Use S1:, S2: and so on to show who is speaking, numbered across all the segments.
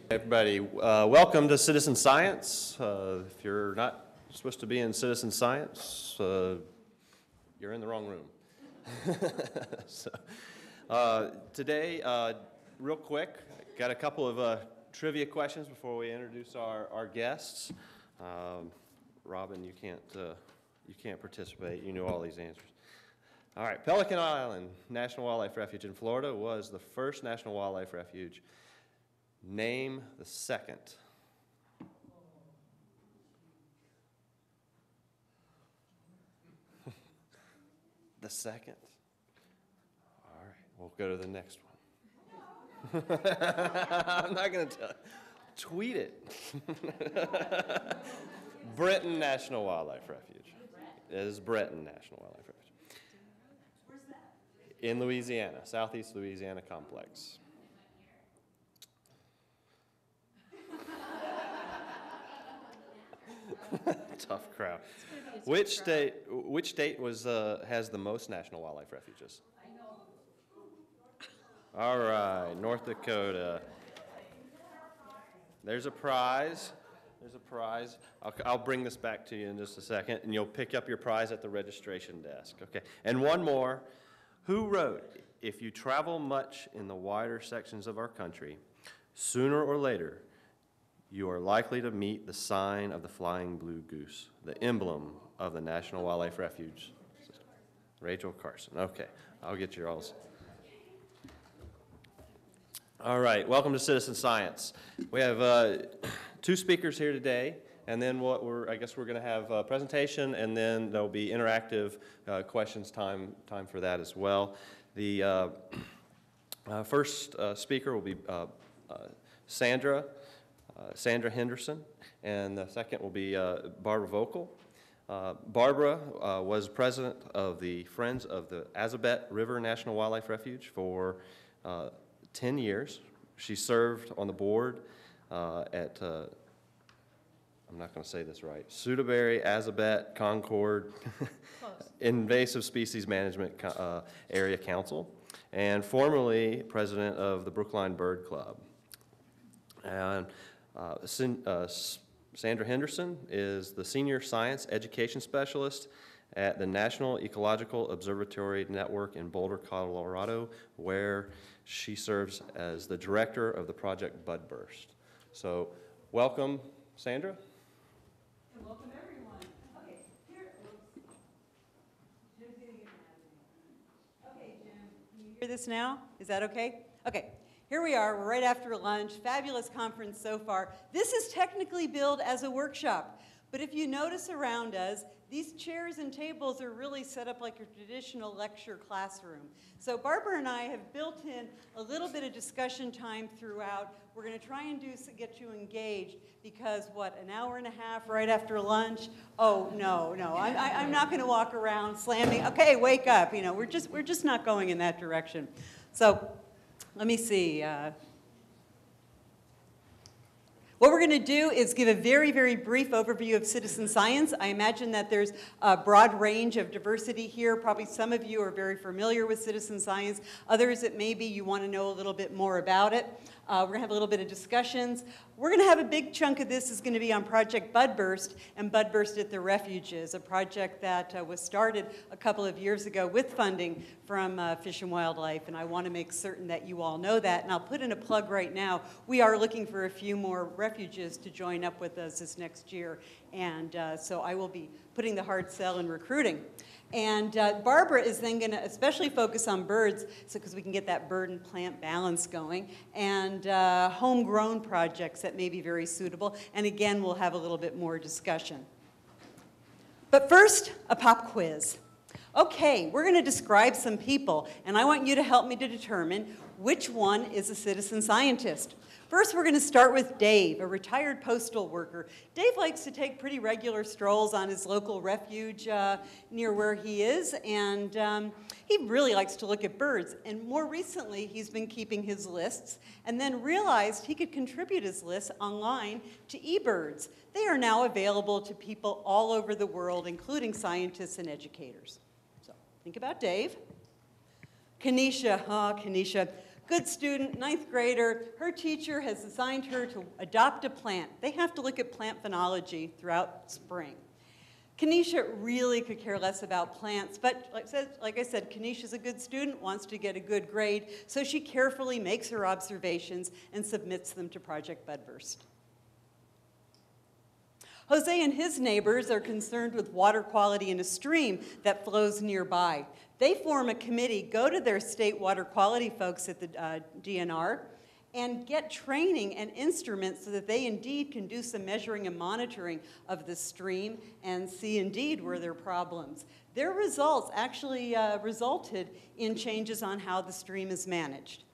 S1: Everybody, welcome to Citizen Science. If you're not supposed to be in Citizen Science, you're in the wrong room. Today, real quick, got a couple of trivia questions before we introduce our guests. Robin, you can't participate. You know all these answers. All right, Pelican Island National Wildlife Refuge in Florida was the first national wildlife refuge. Name the second. The second? All right, we'll go to the next one. I'm not going to tell you. Tweet it. Breton National Wildlife Refuge. It is Breton National Wildlife Refuge.
S2: Where's that?
S1: In Louisiana, Southeast Louisiana Complex. Tough crowd. Which state has the most national wildlife refuges?
S2: I know.
S1: All right, North Dakota. There's a prize. There's a prize. I'll bring this back to you in just a second, and you'll pick up your prize at the registration desk. Okay. And one more. Who wrote, "If you travel much in the wider sections of our country, sooner or later, you are likely to meet the sign of the flying blue goose, the emblem of the National Wildlife Refuge"? Rachel Carson. Okay, I'll get you all. All right, welcome to Citizen Science. We have two speakers here today, and then I guess we're going to have a presentation, and then there'll be interactive questions time for that as well. The first speaker will be Sandra Henderson, and the second will be Barbara Volkle. Barbara was president of the Friends of the Azabet River National Wildlife Refuge for 10 years. She served on the board at, I'm not going to say this right, Sudaberry, Azabet, Concord Invasive Species Management Area Council, and formerly president of the Brookline Bird Club. And Sandra Henderson is the Senior Science Education Specialist at the National Ecological Observatory Network in Boulder, Colorado, where she serves as the director of the project BudBurst. So welcome, Sandra.
S2: And welcome, everyone. Okay, here, Jim's going to get mad at me. Okay, Jim, can you hear this now? Is that okay? Okay. Here we are, we're right after lunch, fabulous conference so far. This is technically billed as a workshop, but if you notice around us, these chairs and tables are really set up like a traditional lecture classroom. So Barbara and I have built in a little bit of discussion time throughout. We're going to try and get you engaged because, an hour and a half right after lunch? Oh, no, I'm not going to walk around slamming, okay, wake up, we're just not going in that direction. So, let me see. What we're going to do is give a very, very brief overview of citizen science. I imagine that there's a broad range of diversity here. Probably some of you are very familiar with citizen science. Others, it may be you want to know a little bit more about it. We're going to have a little bit of discussions. We're going to have a big chunk of this is going to be on Project BudBurst and BudBurst at the Refuges, a project that was started a couple of years ago with funding from Fish and Wildlife, and I want to make certain that you all know that. And I'll put in a plug right now. We are looking for a few more refuges to join up with us this next year, and so I will be putting the hard sell in recruiting. And Barbara is then going to especially focus on birds, because we can get that bird and plant balance going, and homegrown projects that may be very suitable. And again, we'll have a little bit more discussion. But first, a pop quiz. Okay, we're going to describe some people, and I want you to help me to determine which one is a citizen scientist. First, we're going to start with Dave, a retired postal worker. Dave likes to take pretty regular strolls on his local refuge near where he is, and he really likes to look at birds. And more recently, he's been keeping his lists, and then realized he could contribute his lists online to eBirds. They are now available to people all over the world, including scientists and educators. So think about Dave. Kenesha, Good student, ninth grader. Her teacher has assigned her to adopt a plant. They have to look at plant phenology throughout spring. Kenesha really could care less about plants, but like I said, Kenesha's a good student, wants to get a good grade, so she carefully makes her observations and submits them to Project BudBurst. Jose and his neighbors are concerned with water quality in a stream that flows nearby. They form a committee, go to their state water quality folks at the DNR, and get training and instruments so that they indeed can do some measuring and monitoring of the stream and see indeed where there are problems. Their results actually resulted in changes on how the stream is managed.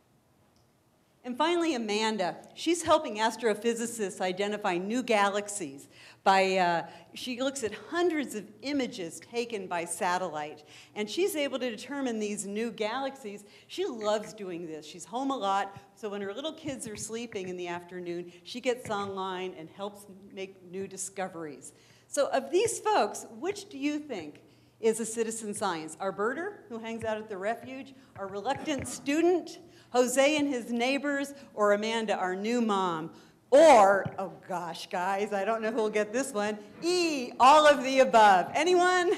S2: And finally, Amanda. She's helping astrophysicists identify new galaxies by, she looks at hundreds of images taken by satellite, and she's able to determine these new galaxies. She loves doing this. She's home a lot, so when her little kids are sleeping in the afternoon, she gets online and helps make new discoveries. So of these folks, which do you think is a citizen science? Our birder, who hangs out at the refuge, our reluctant student, Jose and his neighbors, or Amanda, our new mom? Or, oh gosh, guys, I don't know who will get this one, E, all of the above. Anyone?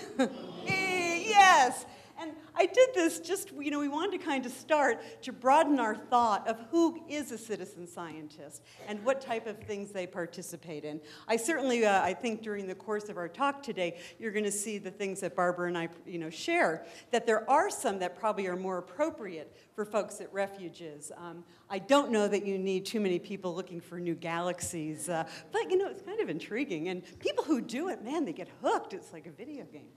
S2: E, yes. And I did this just, we wanted to kind of start to broaden our thought of who is a citizen scientist and what type of things they participate in. I certainly, I think during the course of our talk today, you're going to see the things that Barbara and I, share, that there are some that probably are more appropriate for folks at Refuges. I don't know that you need too many people looking for new galaxies, but, it's kind of intriguing. And people who do it, man, they get hooked. It's like a video game.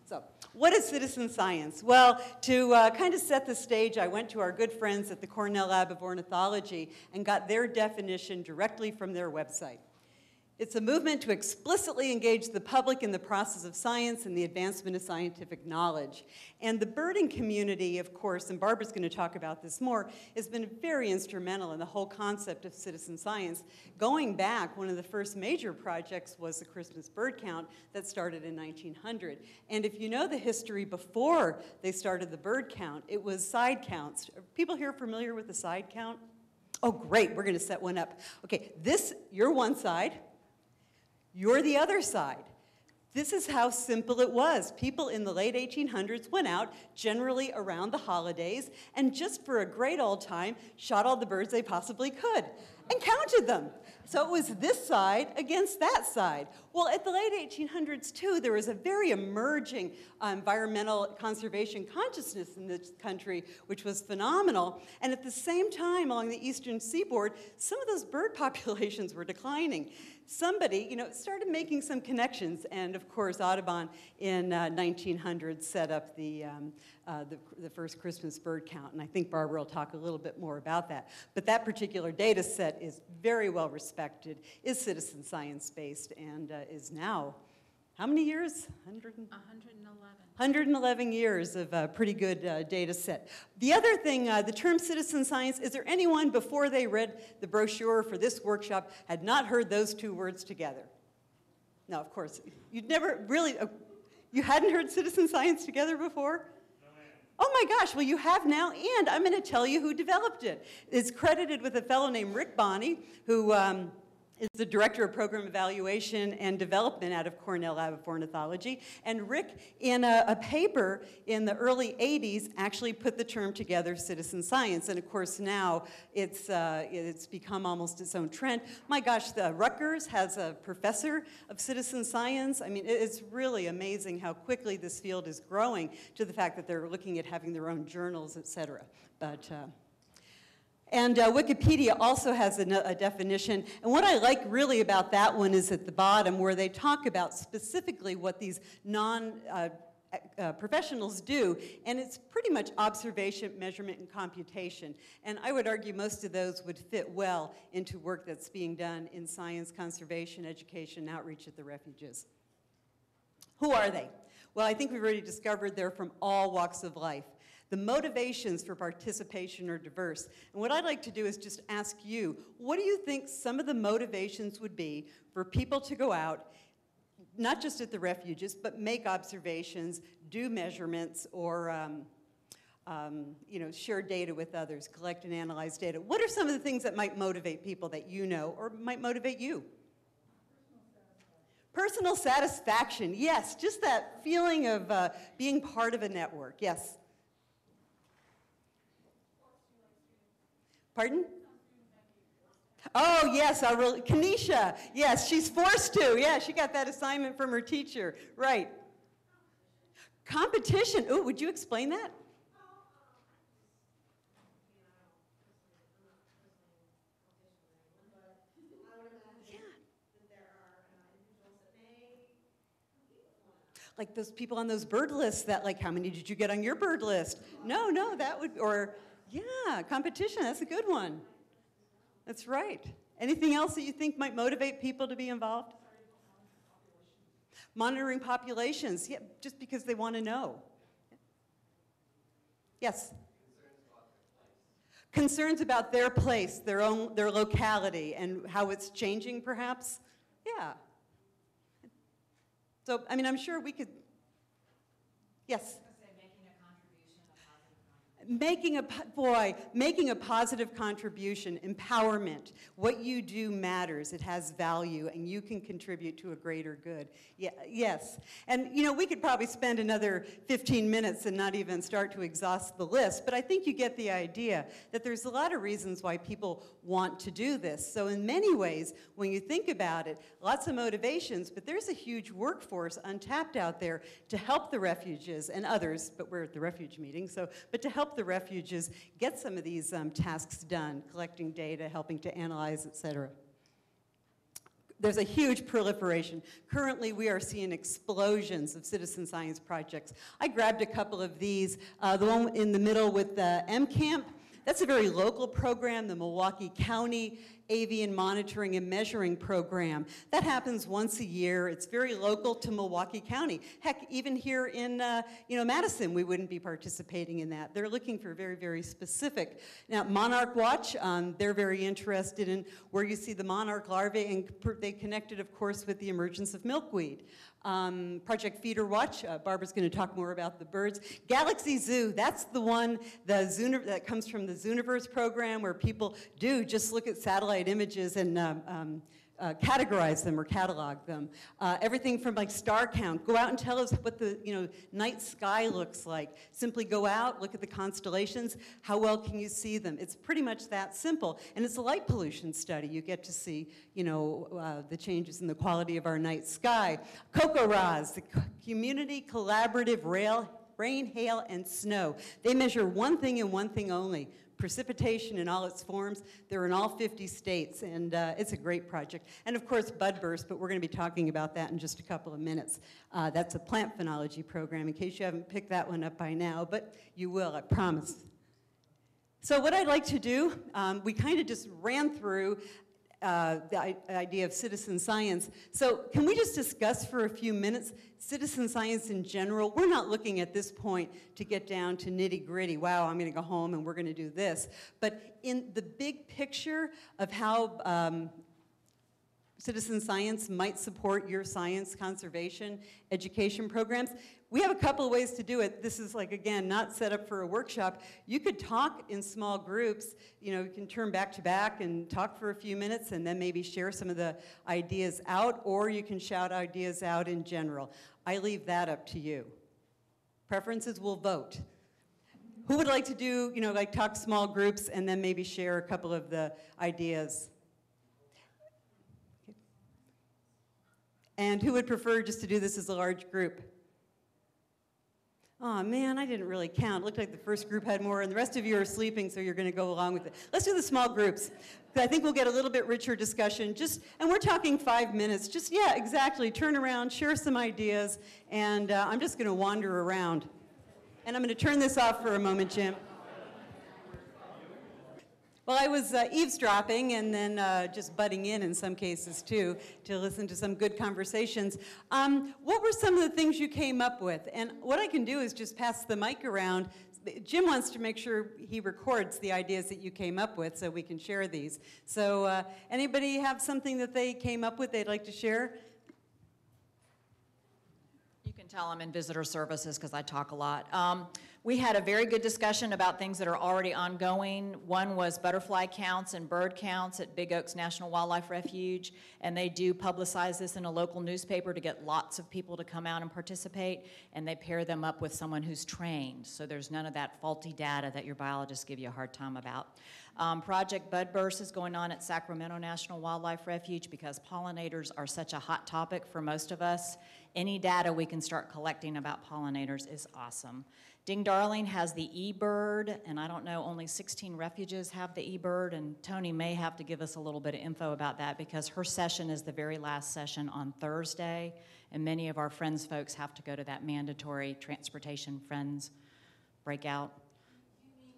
S2: So, what is citizen science? Well, to kind of set the stage, I went to our good friends at the Cornell Lab of Ornithology and got their definition directly from their website. It's a movement to explicitly engage the public in the process of science and the advancement of scientific knowledge. And the birding community, of course, and Barbara's going to talk about this more, has been very instrumental in the whole concept of citizen science. Going back, one of the first major projects was the Christmas bird count that started in 1900. And if you know the history before they started the bird count, it was side counts. Are people here familiar with the side count? Oh, great, we're going to set one up. Okay, you're one side. You're the other side. This is how simple it was. People in the late 1800s went out, generally around the holidays, and just for a great old time, shot all the birds they possibly could and counted them. So it was this side against that side. Well, at the late 1800s, too, there was a very emerging environmental conservation consciousness in this country, which was phenomenal. And at the same time, along the eastern seaboard, some of those bird populations were declining. Somebody, started making some connections, and of course, Audubon in 1900 set up the first Christmas bird count, and I think Barbara will talk a little bit more about that. But that particular data set is very well respected, is citizen science-based, and is now, how many years? 111. 111 years of pretty good data set. The other thing, the term citizen science, is there anyone before they read the brochure for this workshop had not heard those two words together? No, of course. You'd never really, you hadn't heard citizen science together before? Oh my gosh, well you have now, and I'm going to tell you who developed it. It's credited with a fellow named Rick Bonney, who is the Director of Program Evaluation and Development out of Cornell Lab of Ornithology. And Rick, in a paper in the early 80s, actually put the term together, citizen science. And of course now it's become almost its own trend. My gosh, the Rutgers has a professor of citizen science. I mean, it's really amazing how quickly this field is growing, to the fact that they're looking at having their own journals, et cetera. And Wikipedia also has a definition. And what I like really about that one is at the bottom, where they talk about specifically what these professionals do. And it's pretty much observation, measurement, and computation. And I would argue most of those would fit well into work that's being done in science, conservation, education, and outreach at the refuges. Who are they? Well, I think we've already discovered they're from all walks of life. The motivations for participation are diverse. And what I'd like to do is just ask you, what do you think some of the motivations would be for people to go out, not just at the refuges, but make observations, do measurements, or share data with others, collect and analyze data. What are some of the things that might motivate people that you know or might motivate you? Personal satisfaction, yes, just that feeling of being part of a network, yes. Pardon? Oh, yes, Kanisha, yes, she's forced to. Yeah, she got that assignment from her teacher, right. Competition, oh, would you explain that? Like those people on those bird lists that, like, how many did you get on your bird list? No, that would, or, yeah, competition, that's a good one. That's right. Anything else that you think might motivate people to be involved? Monitoring populations, yeah, just because they want to know. Yes? Concerns about their place, their locality, and how it's changing, perhaps? Yeah. So, I mean, I'm sure we could, yes? Making a positive contribution, empowerment. What you do matters. It has value, and you can contribute to a greater good. Yeah, yes. And, we could probably spend another 15 minutes and not even start to exhaust the list, but I think you get the idea that there's a lot of reasons why people want to do this. So in many ways, when you think about it, lots of motivations, but there's a huge workforce untapped out there to help the refuges and others, but we're at the refuge meeting, but to help the refuges get some of these tasks done, collecting data, helping to analyze, et cetera. There's a huge proliferation. Currently, we are seeing explosions of citizen science projects. I grabbed a couple of these. The one in the middle with the MCamp, that's a very local program, the Milwaukee County Avian Monitoring and Measuring Program. That happens once a year. It's very local to Milwaukee County. Heck, even here in Madison, we wouldn't be participating in that. They're looking for very, very specific. Now, Monarch Watch, they're very interested in where you see the monarch larvae, and they connected, of course, with the emergence of milkweed. Project Feeder Watch, Barbara's going to talk more about the birds. Galaxy Zoo, that's the one that comes from the Zooniverse program, where people do just look at satellite images and categorize them or catalog them. Everything from like star count. Go out and tell us what the night sky looks like. Simply go out, look at the constellations. How well can you see them? It's pretty much that simple. And it's a light pollution study. You get to see the changes in the quality of our night sky. CocoRa's, the Community Collaborative Rain, Hail, and Snow. They measure one thing and one thing only: precipitation in all its forms. They're in all 50 states, and it's a great project. And of course, BudBurst, but we're going to be talking about that in just a couple of minutes. That's a plant phenology program, in case you haven't picked that one up by now, but you will, I promise. So what I'd like to do, we kind of just ran through the idea of citizen science. So can we just discuss for a few minutes citizen science in general? We're not looking at this point to get down to nitty-gritty. Wow, I'm going to go home and we're going to do this. But in the big picture of how citizen science might support your science conservation education programs, we have a couple of ways to do it. This is, like, again, not set up for a workshop. You could talk in small groups. You can turn back to back and talk for a few minutes and then maybe share some of the ideas out, or you can shout ideas out in general. I leave that up to you. Preferences, we'll vote. Who would like to do, talk small groups and then maybe share a couple of the ideas? Okay. And who would prefer just to do this as a large group? Oh man, I didn't really count. It looked like the first group had more, and the rest of you are sleeping, so you're going to go along with it. Let's do the small groups. I think we'll get a little bit richer discussion. And we're talking 5 minutes. Yeah, exactly. Turn around, share some ideas, and I'm just going to wander around. And I'm going to turn this off for a moment, Jim. Well, I was eavesdropping and then just butting in some cases, too, to listen to some good conversations. What were some of the things you came up with? And what I can do is just pass the mic around. Jim wants to make sure he records the ideas that you came up with so we can share these. So anybody have something that they came up with they'd like to share?
S3: You can tell I'm in visitor services because I talk a lot. We had a very good discussion about things that are already ongoing. One was butterfly counts and bird counts at Big Oaks National Wildlife Refuge, and they do publicize this in a local newspaper to get lots of people to come out and participate, and they pair them up with someone who's trained, so there's none of that faulty data that your biologists give you a hard time about. Project BudBurst is going on at Sacramento National Wildlife Refuge because pollinators are such a hot topic for most of us. Any data we can start collecting about pollinators is awesome. Ding Darling has the eBird, and I don't know, only 16 refuges have the eBird, and Tony may have to give us a little bit of info about that because her session is the very last session on Thursday, and many of our Friends folks have to go to that mandatory Transportation Friends breakout. You mean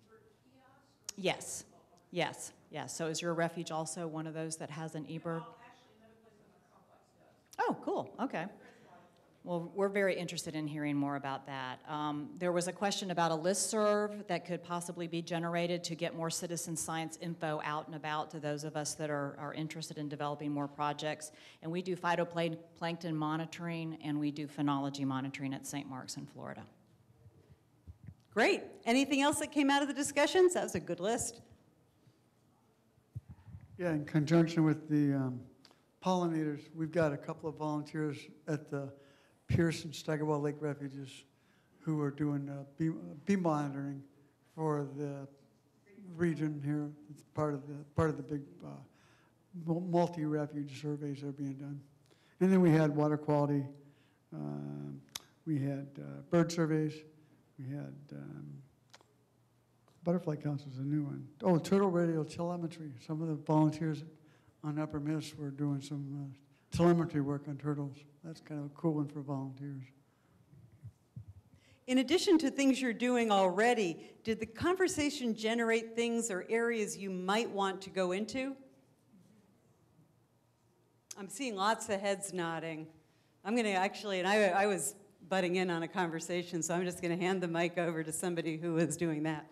S3: eBird kiosk? Yes, yes, yes. So is your refuge also one of those that has an eBird?
S4: No, actually, another place on the complex does.
S3: Oh, cool, okay. Well, we're very interested in hearing more about that. There was a question about a listserv that could possibly be generated to get more citizen science info out and about to those of us that are interested in developing more projects. And we do phytoplankton monitoring, and we do phenology monitoring at St. Mark's in Florida.
S2: Great. Anything else that came out of the discussions? That was a good list.
S5: Yeah, in conjunction with the pollinators, we've got a couple of volunteers at the Pierce and Steigerwald Lake Refuges who are doing bee monitoring for the region here. It's part of the big multi-refuge surveys that are being done. And then we had water quality, we had bird surveys, we had butterfly counts was a new one. Oh, turtle radio telemetry. Some of the volunteers on Upper Miss were doing some telemetry work on turtles. That's kind of a cool one for volunteers.
S2: In addition to things you're doing already, did the conversation generate things or areas you might want to go into? I'm seeing lots of heads nodding. I'm going to actually, and I was butting in on a conversation, so I'm just going to hand the mic over to somebody who is doing that.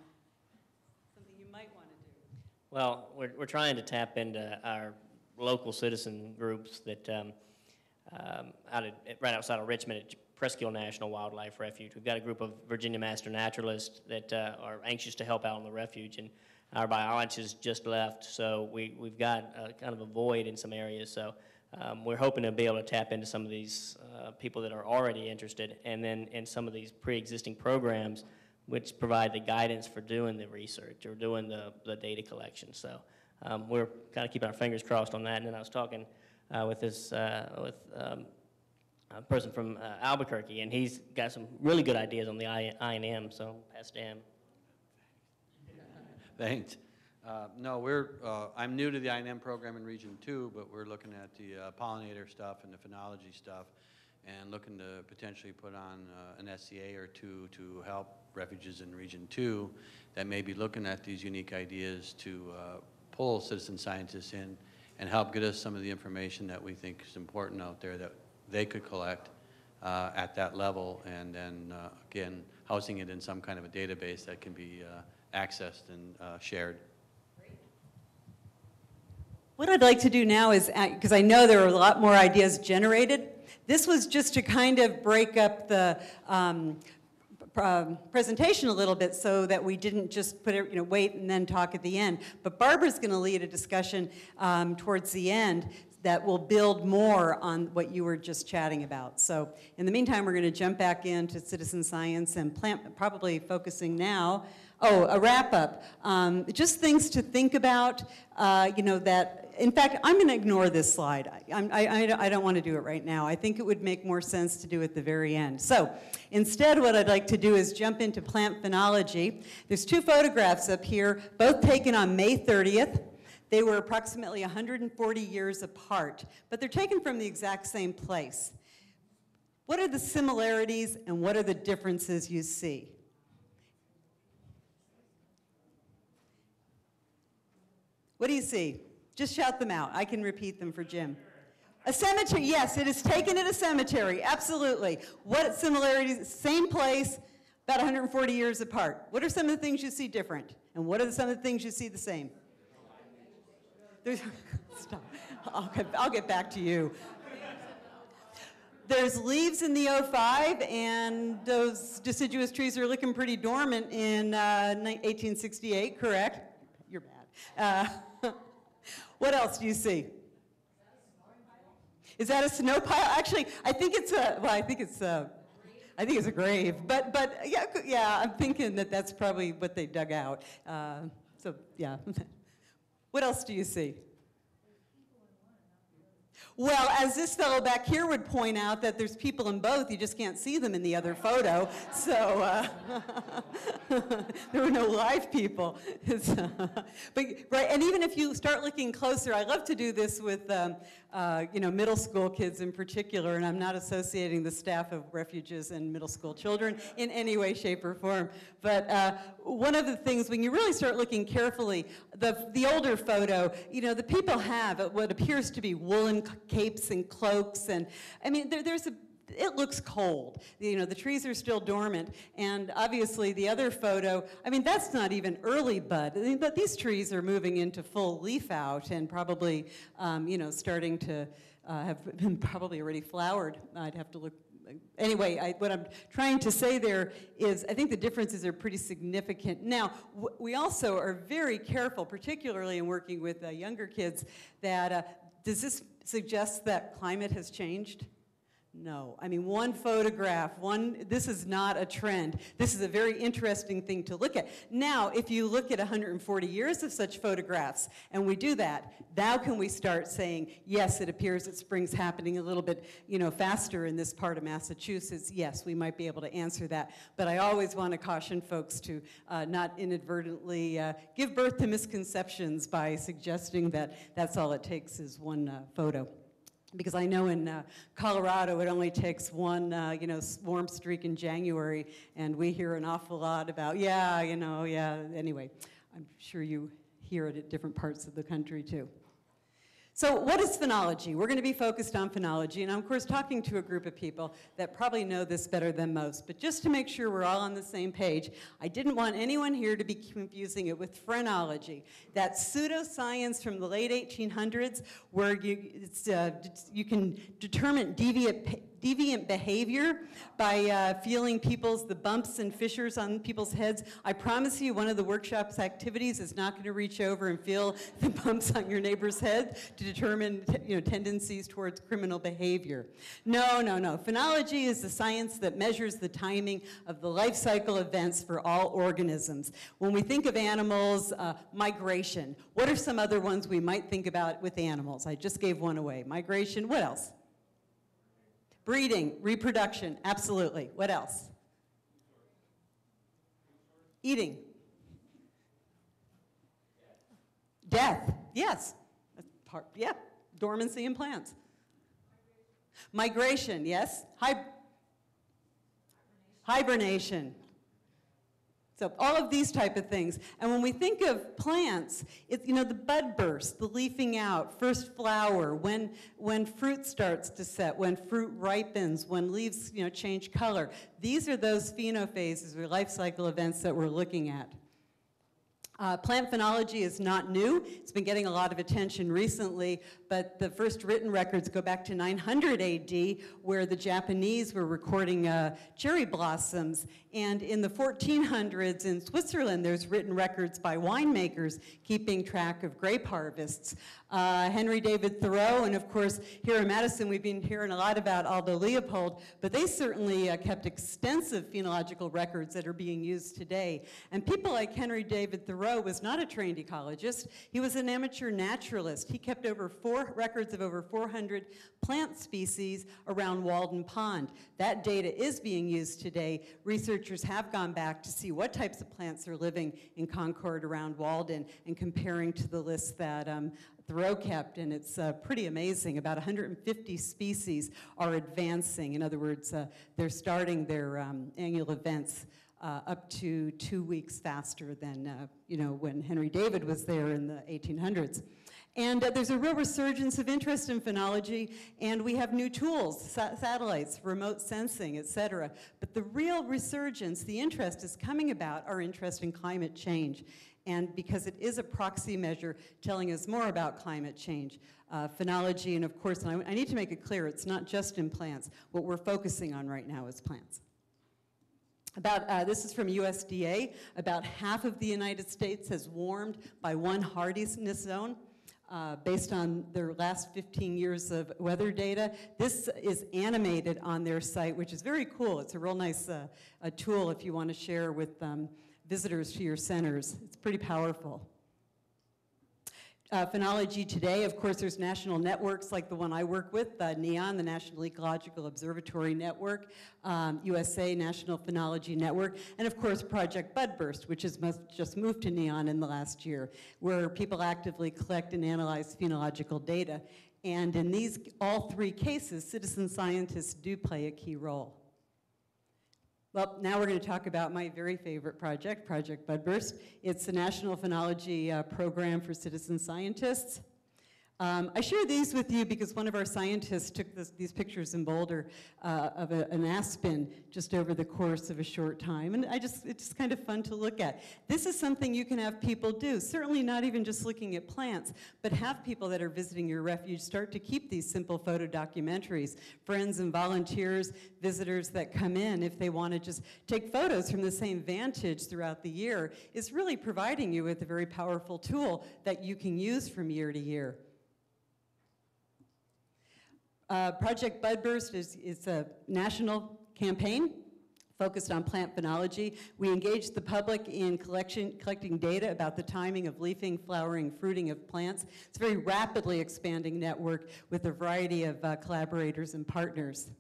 S2: Something you might want to do.
S6: Well, we're trying to tap into our local citizen groups that right outside of Richmond at Presqu'île National Wildlife Refuge. We've got a group of Virginia master naturalists that are anxious to help out on the refuge, and our biologists just left, so we've got kind of a void in some areas. So we're hoping to be able to tap into some of these people that are already interested, and then in some of these pre-existing programs which provide the guidance for doing the research or doing the data collection. So we're kind of keeping our fingers crossed on that. And then I was talking with a person from Albuquerque, and he's got some really good ideas on the I&M, so I'll pass to him.
S7: Thanks. No, I'm new to the I&M program in Region 2, but we're looking at the pollinator stuff and the phenology stuff and looking to potentially put on an SCA or two to help refuges in Region 2 that may be looking at these unique ideas to pull citizen scientists in and help get us some of the information that we think is important out there that they could collect at that level, and then, again, housing it in some kind of a database that can be accessed and shared.
S2: What I'd like to do now is, because I know there are a lot more ideas generated, this was just to kind of break up the presentation a little bit so that we didn't just put it, wait and then talk at the end. But Barbara's going to lead a discussion towards the end that will build more on what you were just chatting about. So in the meantime, we're going to jump back into citizen science and probably focusing now. Oh, a wrap up. Just things to think about, that, in fact, I'm going to ignore this slide. I don't want to do it right now. I think it would make more sense to do it at the very end. So instead, what I'd like to do is jump into plant phenology. There's two photographs up here, both taken on May 30th. They were approximately 140 years apart, but they're taken from the exact same place. What are the similarities and what are the differences you see? What do you see? Just shout them out. I can repeat them for Jim. A cemetery, yes, it is taken at a cemetery, absolutely. What similarities? Same place, about 140 years apart. What are some of the things you see different? And what are some of the things you see the same? Stop. I'll get back to you. There's leaves in the 05, and those deciduous trees are looking pretty dormant in 1868, correct? You're bad. What else do you see? Is that a snow pile? Actually, I think it's a, well, I think it's a grave. But yeah, I'm thinking that that's probably what they dug out. So yeah. What else do you see? Well, as this fellow back here would point out, that there's people in both, you just can't see them in the other photo. So there were no live people. But right, and even if you start looking closer, I love to do this with middle school kids in particular, and I'm not associating the staff of Refuges and middle school children in any way, shape, or form. But one of the things, when you really start looking carefully, the older photo, the people have what appears to be woolen capes and cloaks, and I mean, it looks cold. The trees are still dormant, and obviously the other photo, I mean, that's not even early bud. I mean, but these trees are moving into full leaf out and probably, starting to have been probably already flowered. I'd have to look. Anyway, what I'm trying to say there is I think the differences are pretty significant. Now, we also are very careful, particularly in working with younger kids, that does this suggest that climate has changed? No. I mean, one photograph, this is not a trend. This is a very interesting thing to look at. Now, if you look at 140 years of such photographs, and we do that, now can we start saying, yes, it appears that spring's happening a little bit, faster in this part of Massachusetts? Yes, we might be able to answer that. But I always want to caution folks to not inadvertently give birth to misconceptions by suggesting that that's all it takes is one photo. Because I know in Colorado it only takes one, warm streak in January, and we hear an awful lot about, anyway, I'm sure you hear it at different parts of the country too. So what is phenology? We're going to be focused on phenology, and I'm of course talking to a group of people that probably know this better than most, but just to make sure we're all on the same page, I didn't want anyone here to be confusing it with phrenology. That's pseudoscience from the late 1800s where you can determine deviant behavior by feeling the bumps and fissures on people's heads. I promise you one of the workshop's activities is not going to reach over and feel the bumps on your neighbor's head to determine tendencies towards criminal behavior. No. Phenology is the science that measures the timing of the life cycle events for all organisms. When we think of animals, migration. What are some other ones we might think about with animals? I just gave one away. Migration, what else? Breeding, reproduction, absolutely. What else? Eating. Death, yes. Dormancy in plants. Migration, yes. Hibernation. So all of these type of things. And when we think of plants, it's, the BudBurst, the leafing out, first flower, when fruit starts to set, when fruit ripens, when leaves, change color. These are those phenophases or life cycle events that we're looking at. Plant phenology is not new. It's been getting a lot of attention recently, but the first written records go back to 900 AD, where the Japanese were recording cherry blossoms. And in the 1400s in Switzerland, there's written records by winemakers keeping track of grape harvests. Henry David Thoreau, and of course, here in Madison, we've been hearing a lot about Aldo Leopold, but they certainly kept extensive phenological records that are being used today. And people like Henry David Thoreau was not a trained ecologist. He was an amateur naturalist. He kept records of over 400 plant species around Walden Pond. That data is being used today. Researchers have gone back to see what types of plants are living in Concord around Walden and comparing to the list that Thoreau kept, and it's pretty amazing. About 150 species are advancing. In other words, they're starting their annual events up to 2 weeks faster than when Henry David was there in the 1800s. And there's a real resurgence of interest in phenology, and we have new tools, satellites, remote sensing, et cetera. But the real resurgence, the interest is coming about our interest in climate change. and because it is a proxy measure telling us more about climate change, phenology, and of course, and I need to make it clear, it's not just in plants. What we're focusing on right now is plants. This is from USDA. About half of the United States has warmed by one hardiness zone. Based on their last 15 years of weather data. This is animated on their site, which is very cool. It's a real nice a tool if you want to share with visitors to your centers. It's pretty powerful. Phenology today, of course, there's national networks like the one I work with, NEON, the National Ecological Observatory Network, USA National Phenology Network, and of course Project BudBurst, which has just moved to NEON in the last year, where people actively collect and analyze phenological data. And in all three cases, citizen scientists do play a key role. Well, now we're going to talk about my very favorite project, Project BudBurst. It's the National Phenology Program for Citizen Scientists. I share these with you because one of our scientists took these pictures in Boulder of an aspen just over the course of a short time, and it's just kind of fun to look at. This is something you can have people do, certainly not even just looking at plants, but have people that are visiting your refuge start to keep these simple photo documentaries. Friends and volunteers, visitors that come in, if they want to just take photos from the same vantage throughout the year, is really providing you with a very powerful tool that you can use from year to year. Project BudBurst is a national campaign focused on plant phenology. We engage the public in collecting data about the timing of leafing, flowering, fruiting of plants. It's a very rapidly expanding network with a variety of collaborators and partners.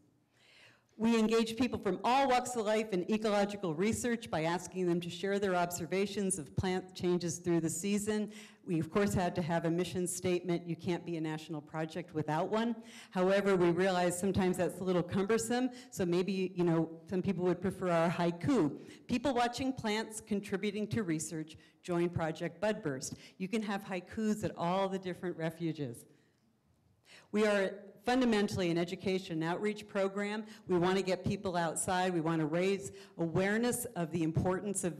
S2: We engage people from all walks of life in ecological research by asking them to share their observations of plant changes through the season. We, of course, had to have a mission statement. You can't be a national project without one. However, we realize sometimes that's a little cumbersome, so maybe, some people would prefer our haiku. People watching plants, contributing to research, join Project BudBurst. You can have haikus at all the different refuges. We are fundamentally an education and outreach program. We want to get people outside. We want to raise awareness of the importance of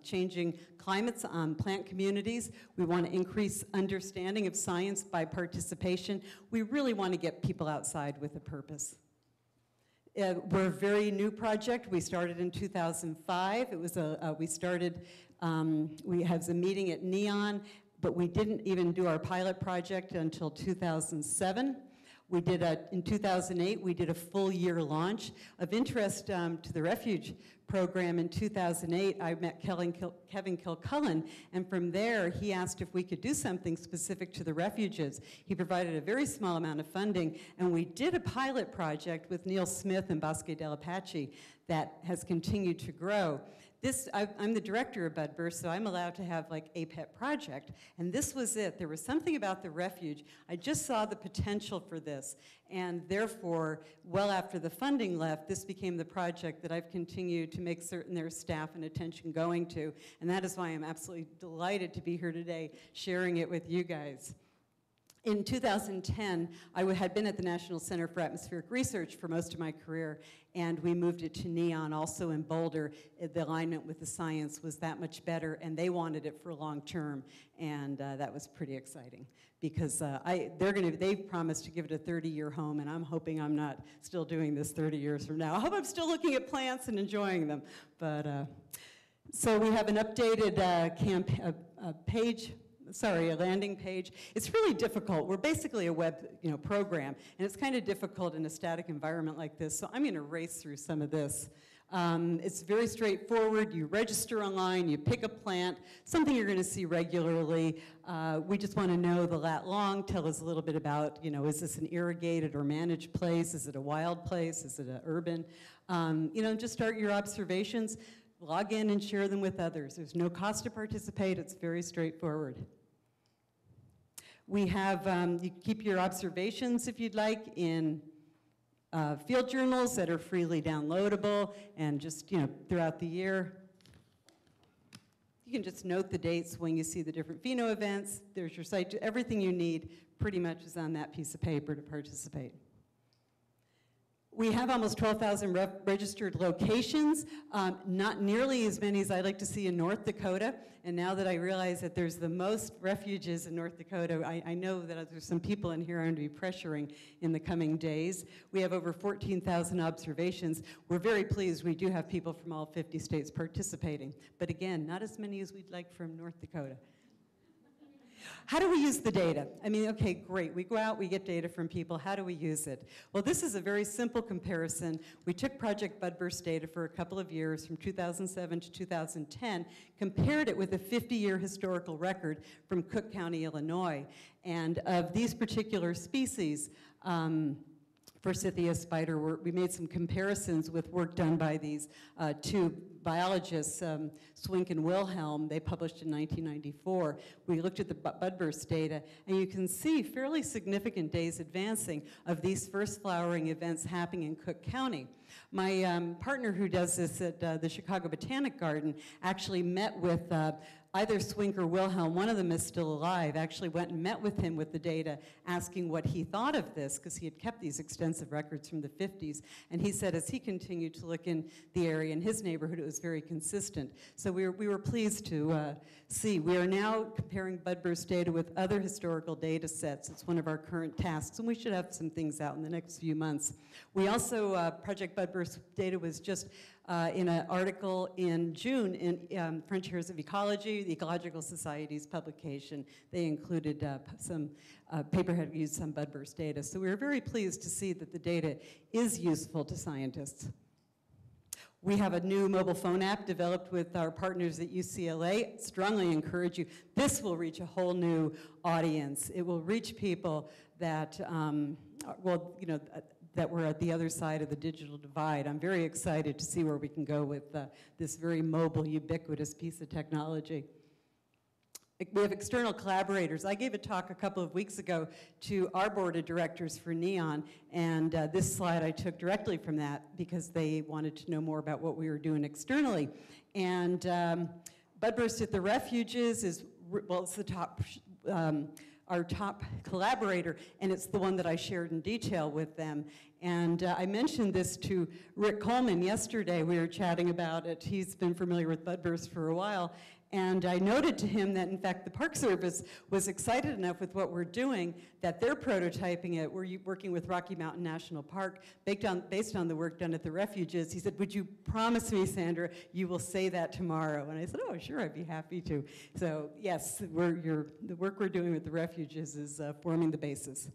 S2: changing climates on plant communities. We want to increase understanding of science by participation. We really want to get people outside with a purpose. We're a very new project. We started in 2005. It was we had a meeting at NEON, but we didn't even do our pilot project until 2007. We did in 2008, we did a full year launch. Of interest to the Refuge program in 2008, I met Kevin Kilcullen, and from there, he asked if we could do something specific to the refuges. He provided a very small amount of funding, and we did a pilot project with Neil Smith and Bosque del Apache that has continued to grow. I'm the director of BudBurst, so I'm allowed to have like a pet project, and this was it. There was something about the refuge. I just saw the potential for this, and therefore, well after the funding left, this became the project that I've continued to make certain there's staff and attention going to, and that is why I'm absolutely delighted to be here today sharing it with you guys. In 2010, I had been at the National Center for Atmospheric Research for most of my career, and we moved it to NEON, also in Boulder. The alignment with the science was that much better, and they wanted it for long term, and that was pretty exciting because they've promised to give it a 30-year home, and I'm hoping I'm not still doing this 30 years from now. I hope I'm still looking at plants and enjoying them. But so we have an updated a landing page. It's really difficult. We're basically a web program, and it's kind of difficult in a static environment like this, so I'm going to race through some of this. It's very straightforward. You register online, you pick a plant, something you're going to see regularly. We just want to know the lat long, tell us a little bit about, is this an irrigated or managed place? Is it a wild place? Is it an urban? Just start your observations, log in and share them with others. There's no cost to participate. It's very straightforward. We have, you keep your observations, if you'd like, in field journals that are freely downloadable and just, throughout the year. You can just note the dates when you see the different pheno events. There's your site. Everything you need pretty much is on that piece of paper to participate. We have almost 12,000 registered locations, not nearly as many as I'd like to see in North Dakota. And now that I realize that there's the most refuges in North Dakota, I know that there's some people in here I'm going to be pressuring in the coming days. We have over 14,000 observations. We're very pleased we do have people from all 50 states participating. But again, not as many as we'd like from North Dakota. How do we use the data? I mean, okay, great. We go out, we get data from people. How do we use it? Well, this is a very simple comparison. We took Project BudBurst data for a couple of years, from 2007 to 2010, compared it with a 50-year historical record from Cook County, Illinois. And of these particular species, Forsythia spider, we made some comparisons with work done by these two biologists, Swink and Wilhelm. They published in 1994. We looked at the BudBurst data, and you can see fairly significant days advancing of these first flowering events happening in Cook County. My partner who does this at the Chicago Botanic Garden actually met with either Swink or Wilhelm, one of them is still alive, actually went and met with him with the data, asking what he thought of this, because he had kept these extensive records from the 50s. And he said as he continued to look in the area in his neighborhood, it was very consistent. So we were pleased to see. We are now comparing BudBurst data with other historical data sets. It's one of our current tasks, and we should have some things out in the next few months. We also, Project BudBurst data was just in an article in June in Frontiers of Ecology, the Ecological Society's publication. They included some paper had used some BudBurst data. So we were very pleased to see that the data is useful to scientists. We have a new mobile phone app developed with our partners at UCLA. Strongly encourage you. This will reach a whole new audience. It will reach people that, well, you know, that we're at the other side of the digital divide. I'm very excited to see where we can go with this very mobile, ubiquitous piece of technology. We have external collaborators. I gave a talk a couple of weeks ago to our board of directors for NEON, and this slide I took directly from that because they wanted to know more about what we were doing externally. And BudBurst at the Refuges is, well, it's the top, our top collaborator, and it's the one that I shared in detail with them. And I mentioned this to Rick Coleman yesterday. We were chatting about it. He's been familiar with BudBurst for a while. And I noted to him that, in fact, the Park Service was excited enough with what we're doing that they're prototyping it. We're working with Rocky Mountain National Park based on the work done at the Refuges. He said, would you promise me, Sandra, you will say that tomorrow? And I said, oh, sure, I'd be happy to. So, yes, the work we're doing with the Refuges is forming the basis.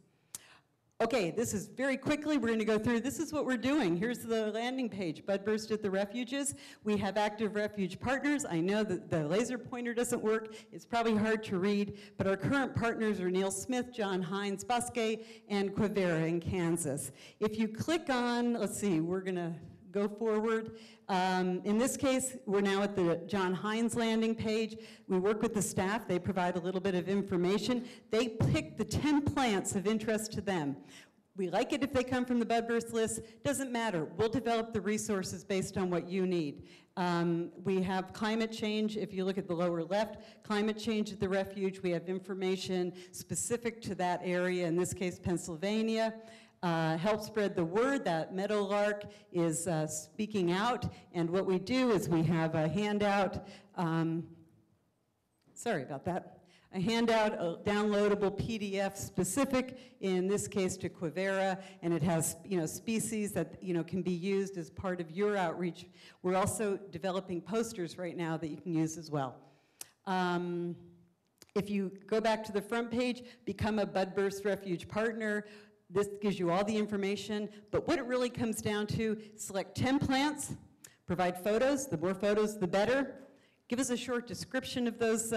S2: Okay, this is very quickly, we're going to go through, this is what we're doing. Here's the landing page, BudBurst at the Refuges. We have active refuge partners. I know that the laser pointer doesn't work. It's probably hard to read, but our current partners are Neil Smith, John Hines, Bosque, and Quivira in Kansas. If you click on, let's see, we're going to go forward. In this case, we're now at the John Hines landing page. We work with the staff. They provide a little bit of information. They pick the 10 plants of interest to them. We like it if they come from the BudBurst list. Doesn't matter. We'll develop the resources based on what you need. We have climate change. If you look at the lower left, climate change at the refuge. We have information specific to that area, in this case, Pennsylvania. Help spread the word that meadowlark is speaking out, and what we do is we have a handout, sorry about that, a handout, a downloadable PDF specific, in this case to Quivira, and it has species that can be used as part of your outreach. We're also developing posters right now that you can use as well. If you go back to the front page, become a BudBurst Refuge partner. This gives you all the information, but what it really comes down to, select 10 plants, provide photos, the more photos the better. Give us a short description of those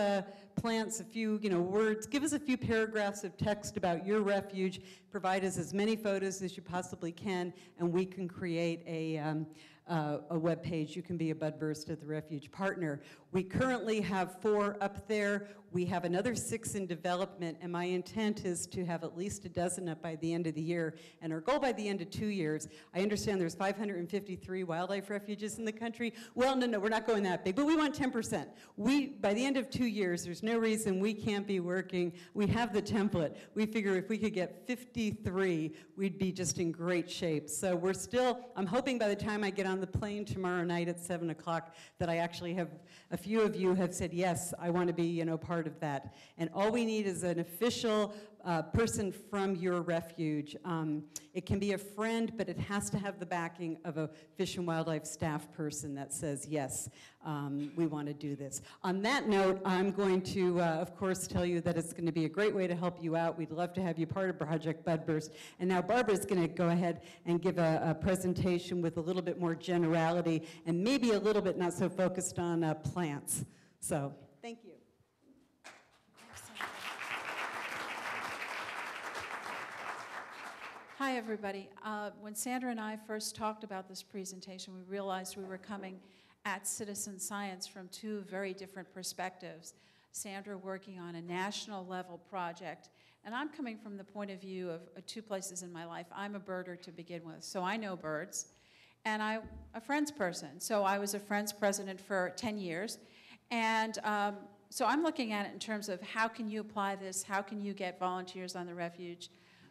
S2: plants, a few words, give us a few paragraphs of text about your refuge, provide us as many photos as you possibly can, and we can create a a web page. You can be a BudBurst at the Refuge partner. We currently have 4 up there. We have another 6 in development, and my intent is to have at least a dozen up by the end of the year, and our goal by the end of 2 years. I understand there's 553 wildlife refuges in the country. Well, no, we're not going that big, but we want 10%. By the end of 2 years, there's no reason we can't be working. We have the template. We figure if we could get 53, we'd be just in great shape. So we're still, I'm hoping by the time I get on the plane tomorrow night at 7 o'clock that I actually have, a few of you have said, yes, I want to be, part of that. And all we need is an official person from your refuge. It can be a friend, but it has to have the backing of a Fish and Wildlife staff person that says, yes, we want to do this. On that note, I'm going to, of course, tell you that it's going to be a great way to help you out. We'd love to have you part of Project BudBurst. And now Barbara's going to go ahead and give a presentation with a little bit more generality and maybe a little bit not so focused on plants. So, thank you.
S4: Hi, everybody. When Sandra and I first talked about this presentation, we realized we were coming at citizen science from 2 very different perspectives. Sandra working on a national level project, and I'm coming from the point of view of 2 places in my life. I'm a birder to begin with, so I know birds, and I'm a Friends person. So I was a Friends president for 10 years, and so I'm looking at it in terms of how can you apply this, how can you get volunteers on the refuge,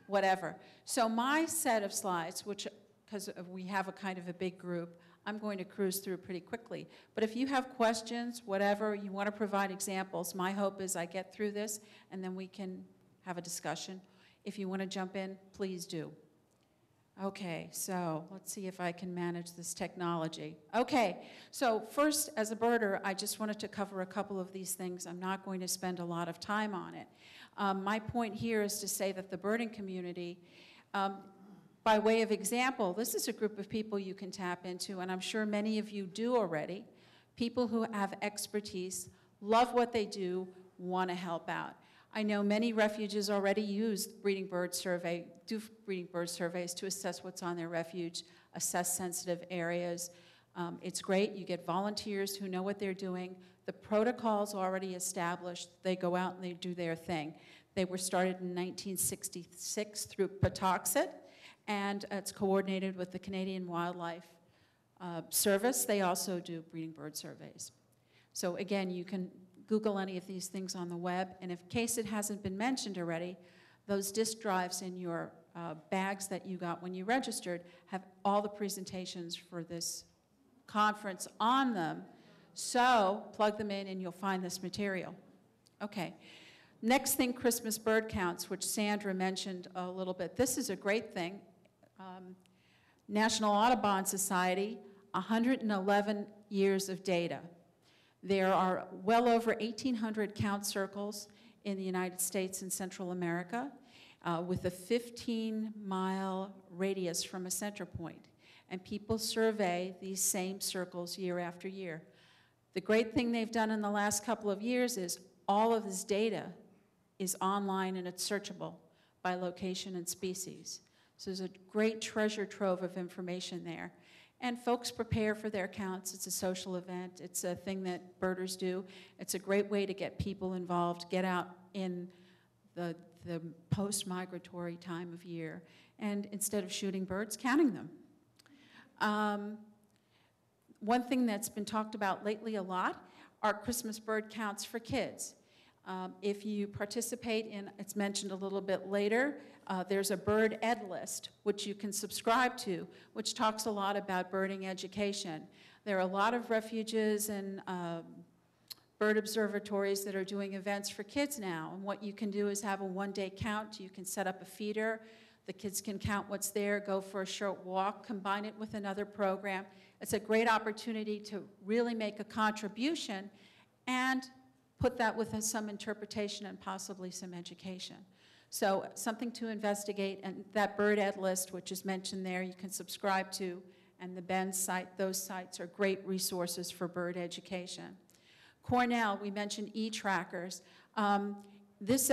S4: whatever. So my set of slides, which, because we have a kind of a big group, I'm going to cruise through pretty quickly. But if you have questions, whatever, you want to provide examples, my hope is I get through this and then we can have a discussion. If you want to jump in, please do. Okay, so let's see if I can manage this technology. Okay, so first, as a birder, I just wanted to cover a couple of these things. I'm not going to spend a lot of time on it. My point here is to say that the birding community, by way of example, this is a group of people you can tap into, and I'm sure many of you do already. People who have expertise, love what they do, want to help out. I know many refuges already use do breeding bird surveys to assess what's on their refuge, assess sensitive areas. It's great. You get volunteers who know what they're doing. The protocol's already established. They go out and they do their thing. They were started in 1966 through Patuxent, and it's coordinated with the Canadian Wildlife Service. They also do breeding bird surveys. So again, you can Google any of these things on the web, and in case it hasn't been mentioned already, those disk drives in your bags that you got when you registered have all the presentations for this conference on them. So plug them in and you'll find this material. Okay. Next thing, Christmas bird counts, which Sandra mentioned a little bit. This is a great thing. National Audubon Society, 111 years of data. There are well over 1,800 count circles in the United States and Central America with a 15-mile radius from a center point. And people survey these same circles year after year. The great thing they've done in the last couple of years is all of this data is online and it's searchable by location and species. So there's a great treasure trove of information there. And folks prepare for their counts. It's a social event. It's a thing that birders do. It's a great way to get people involved, get out in the post-migratory time of year, and instead of shooting birds, counting them. One thing that's been talked about lately a lot are Christmas bird counts for kids. If you participate in, it's mentioned a little bit later, there's a bird ed list, which you can subscribe to, which talks a lot about birding education. There are a lot of refuges and bird observatories that are doing events for kids now. And what you can do is have a one-day count. You can set up a feeder. The kids can count what's there, go for a short walk, combine it with another program. It's a great opportunity to really make a contribution and put that with some interpretation and possibly some education. So something to investigate, and that bird ed list, which is mentioned there, you can subscribe to, and the BEN site, those sites are great resources for bird education. Cornell, we mentioned e-trackers. This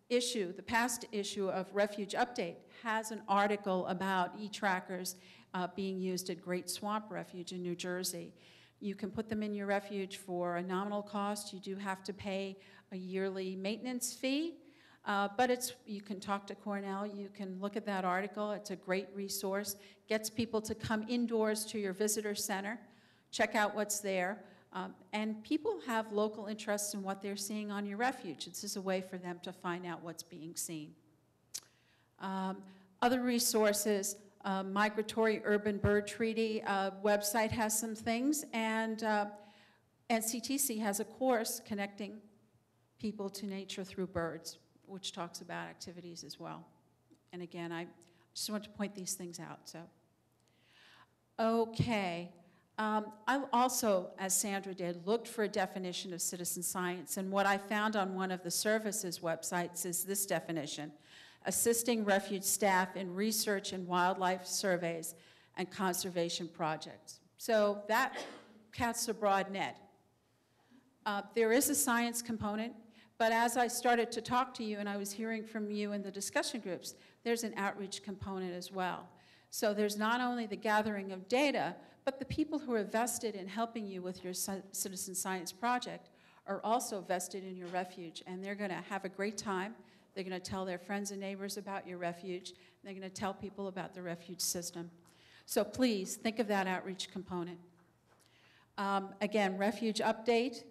S4: issue, the past issue of Refuge Update, has an article about e-trackers being used at Great Swamp Refuge in New Jersey. You can put them in your refuge for a nominal cost. You do have to pay a yearly maintenance fee, but you can talk to Cornell. You can look at that article. It's a great resource. Gets people to come indoors to your visitor center, check out what's there. And people have local interests in what they're seeing on your refuge. This is a way for them to find out what's being seen. Other resources, Migratory Urban Bird Treaty website has some things, and NCTC has a course connecting people to nature through birds, which talks about activities as well. And again, I just want to point these things out. So, okay. I also, as Sandra did, looked for a definition of citizen science, and what I found on one of the services websites is this definition: assisting refuge staff in research and wildlife surveys and conservation projects. So that casts a broad net. There is a science component, but as I started to talk to you and I was hearing from you in the discussion groups, there's an outreach component as well. So there's not only the gathering of data, but the people who are vested in helping you with your citizen science project are also vested in your refuge, and they're going to have a great time. They're going to tell their friends and neighbors about your refuge, and they're going to tell people about the refuge system. So please think of that outreach component. Again, refuge update,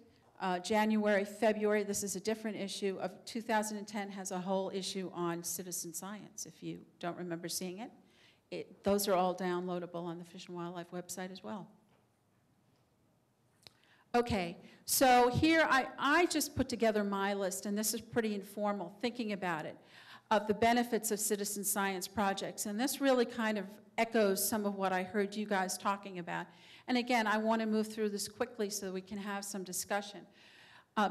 S4: January, February, this is a different issue of 2010 has a whole issue on citizen science, if you don't remember seeing it. Those are all downloadable on the Fish and Wildlife website as well. Okay, so here I just put together my list, and this is pretty informal, thinking about it, of the benefits of citizen science projects. And this really kind of echoes some of what I heard you guys talking about. And again, I want to move through this quickly so that we can have some discussion.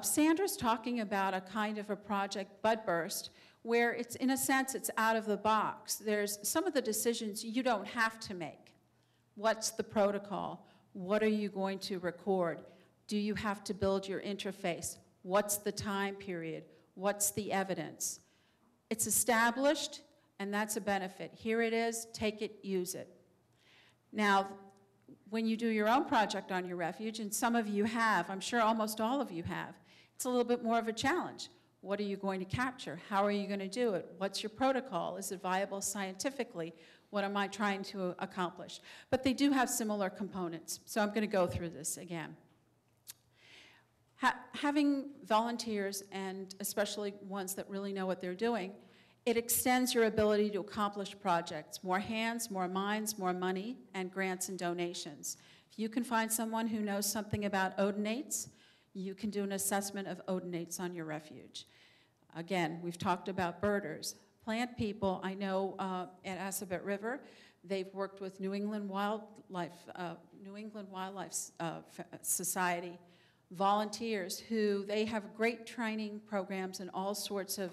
S4: Sandra's talking about a kind of a project, BudBurst, where it's, in a sense, it's out of the box. There's some of the decisions you don't have to make. What's the protocol? What are you going to record? Do you have to build your interface? What's the time period? What's the evidence? It's established, and that's a benefit. Here it is, take it, use it. Now, when you do your own project on your refuge, and some of you have, I'm sure almost all of you have, it's a little bit more of a challenge. What are you going to capture? How are you going to do it? What's your protocol? Is it viable scientifically? What am I trying to accomplish? But they do have similar components, so I'm going to go through this again. Having volunteers, and especially ones that really know what they're doing, it extends your ability to accomplish projects. More hands, more minds, more money, and grants and donations. If you can find someone who knows something about odonates, you can do an assessment of odonates on your refuge. Again, we've talked about birders. Plant people, I know at Assabet River, they've worked with New England Wildlife Society volunteers who they have great training programs in all sorts of,